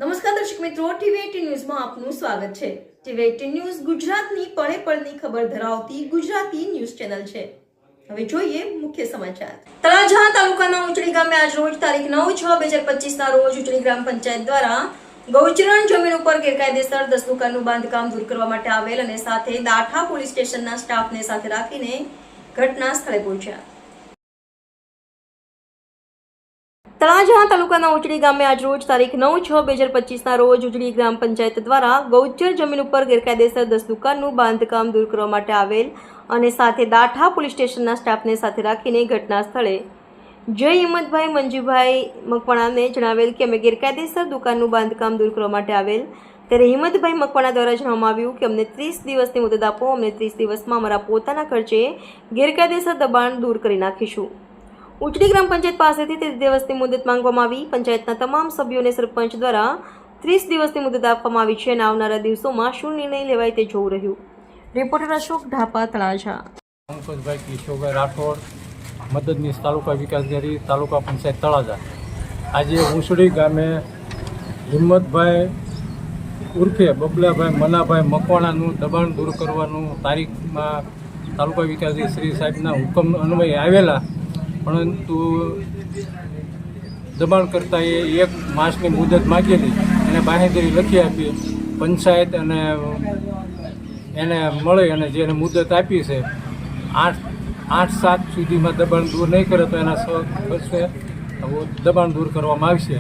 નમસ્કાર દર્શક મિત્રો, ટીવી18 ન્યૂઝમાં આપનું સ્વાગત છે। ટીવી18 ન્યૂઝ ગુજરાતની પળે પળની ખબર ધરાવતી ગુજરાતી ન્યૂઝ ચેનલ છે। હવે જોઈએ મુખ્ય સમાચાર। તળાજા તાલુકાના ઉચડી ગામે આજ રોજ તારીખ 9/6/2025 ના રોજ ઉચડી ગ્રામ પંચાયત દ્વારા ગૌચરણ જમીન ઉપર ગેરકાયદેસર 10 દુકાનનું બાંધકામ દૂર કરવા માટે આવેલ અને સાથે દાઠા પોલીસ સ્ટેશનના સ્ટાફને સાથે રાખીને ઘટના સ્થળે પહોંચ્યા। તળાજા તાલુકાના ઉચડી ગામે આજ રોજ તારીખ 9/6/2025 ના રોજ ઉચડી ગ્રામ પંચાયત દ્વારા ગૌચર જમીન ઉપર ગેરકાયદેસર 10 દુકાનનું બાંધકામ દૂર કરવા માટે આવેલ અને સાથે દાઠા પોલીસ સ્ટેશનના સ્ટાફને સાથે રાખીને ઘટના સ્થળે જય હિંમતભાઈ મંજીભાઈ મકવાણાને જણાવેલ કે અમે ગેરકાયદેસર દુકાનનું બાંધકામ દૂર કરવા માટે આવેલ ત્યારે હિંમતભાઈ મકવાણા દ્વારા જણાવવામાં આવ્યું કે અમને 30 દિવસની મુદત આપો, અમને 30 દિવસમાં અમારા પોતાના ખર્ચે ગેરકાયદેસર દબાણ દૂર કરી નાખીશું। ઉચડી ગ્રામ પંચાયત પાસેથી 30 દિવસની મુદત માંગવામાં આવી। પંચાયતના તમામ સભ્યોને સરપંચ દ્વારા 30 દિવસની મુદત આપવામાં આવી છે અને આવનારા દિવસોમાં શું નિર્ણય લેવાય તે જોવું રહ્યું। રિપોર્ટર અશોક ઢાપા, તળાજા। પંકજભાઈ કિશોરભાઈ રાઠોડ, મદદનીશ તાલુકા વિકાસકારી, તાલુકા પંચાયત તળાજા। આજે ઉસડી ગામે હિંમતભાઈ ઉર્ફે બબલાભાઈ મનાભાઈ મકવાણાનું દબાણ દૂર કરવાનું તારીખમાં તાલુકા વિકાસકારી શ્રી સાહેબના હુકમ અન્વયે આવેલા, પરંતુ દબાણકર્તાએ 1 માસની મુદત માગેલી, એને બાંહેધરી લખી આપી પંચાયત અને એને મળી અને જેને મુદત આપી છે 8/7 સુધીમાં દબાણ દૂર નહીં કરે તો એના ખર્ચે દબાણ દૂર કરવામાં આવશે।